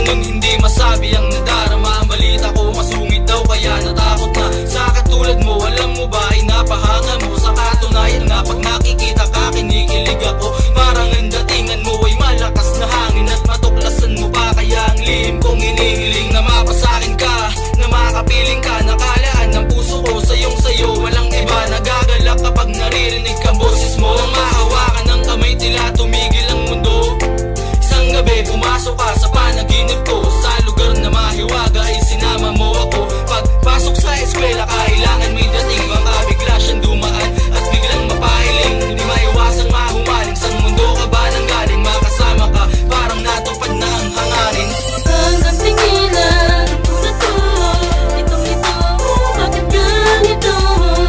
Ganun hindi masabi ang nadarama. Ang balita ko masungit daw kaya natakot na. Sa katulad mo, alam mo ba ay napahanga mo. Sa katunayan nga pag nakikita ka kinikilig ako. Parang ang datingan mo ay malakas na hangin at matuklasan mo pa. Kaya ang lihim kong inihiling na mapasakin ka, na makapiling ka. Nakalaan ng puso ko sayo, walang iba. Nagagalak kapag naririnig ka boses mo. Nang mahawakan ng kamay tila tumigil ang mundo. Isang gabi pumasok ka sa panaginip ko. Sa lugar na mahiwaga ay sinama mo ako. Pagpasok sa eskwela kailangan may dating. Baka bigla siyang dumaan at biglang mapahiling. Hindi maiwasang mahumaling. Sang mundo ka ba nang galing? Makasama ka parang natupad na ang hangarin. Hanggang tinginan tulad ko, itong-ito, bakit ganito?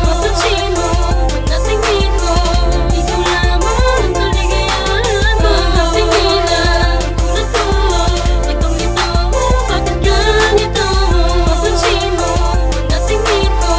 Mapansin mo, pag natingin mo, ikaw lamang ang kaligayahan ko. Hanggang tinginan tulad ko, itong-ito, bakit ganito? Mapansin mo, pag natingin mo,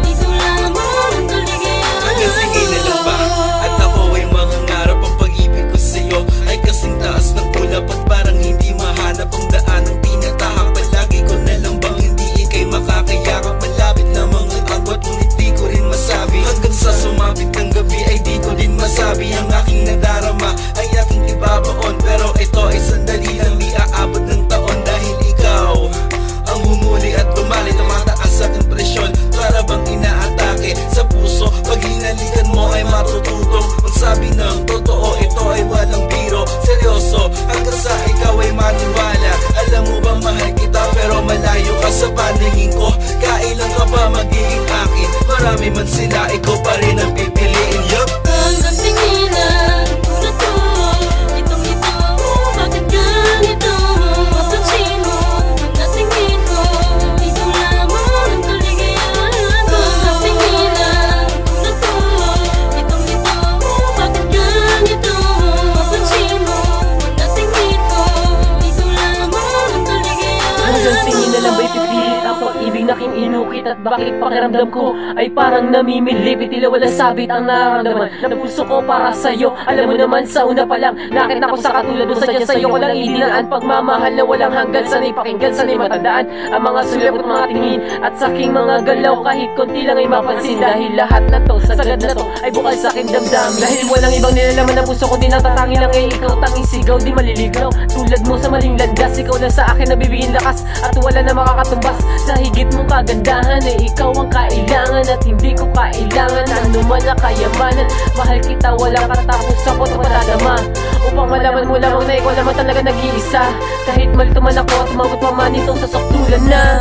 ikaw lamang ang kaligayahan ko. Hanggang tinginan lang ba? At ako ay mangangarap. Ang pag-ibig ko sa'yo ay kasing taas ng ulap at parang hindi mahanap ang daan ang tinatahak. Palagi ko na lang bang hindi ikay makakayakap. Malapit na mga agwat ngunit di ko rin masabi. Hanggang sa sumapit ng gabi ay di ko din masabi. Ang aking nadarama ay aking ibabaon. Pero ito ay sandali lang, di aabot ng taon. Dahil ikaw ang humuli at tumali. Tumataas sa aking presyon para bang inaatake sa puso. Pag hinalikan mo ay matututong magsabi ng totoo. Ito ay walang biro, seryoso. Hanggang sa ikaw ay maniwala. Alam mo bang mahal kita pero malayo ka sa paningin ko. Kailan ka ba magiging akin? Marami man sila, ikaw pa rin ang pipiliin. Yup! Hanggang tinginan tulad ko, itong-ito, bakit ganito? Mapansin mo, pag natingin ko, ikaw lamang ang kaligayahan ko. Hanggang tinginan tulad ko, itong-ito, bakit ganito? Mapansin mo, pag natingin ko, ikaw lamang ang kaligayahan ko. Hanggang tingin na lang ba'y pipilit ang pag-ibig na king inukit? At bakit pakiramdam ko ay parang namimilipit? Tila walang sabit ang nararamdaman ng puso ko para sa'yo. Alam mo naman sa una pa lang nakita ko sa katulad mo. Sadya sa'yo ko lang idinaan pagmamahal na walang hanggan. Sana'y pakinggan, sana'y matandaan ang mga sulyap at mga tingin at sa aking mga galaw. Kahit konti lang ay mapansin dahil lahat na to, sagad na to ay bukal sa aking damdamin. Dahil walang ibang nilalaman ng puso ko, di natatangi lang ay ikaw. Tanging sigaw, di maliligaw. Tulad mo sa maling landas, ikaw lang sa akin nabibigyan lakas. At wala na makakatumbas sa higit mong kagandahan. Eh ikaw ang kailangan at hindi ko kailangan ano man na kayamanan. Mahal kita, walang katapos ako at matadama. Upang malaman mo lamang na ikaw naman talaga nag-iisa. Kahit malito man ako at umabot pa man itong sasaktulan na.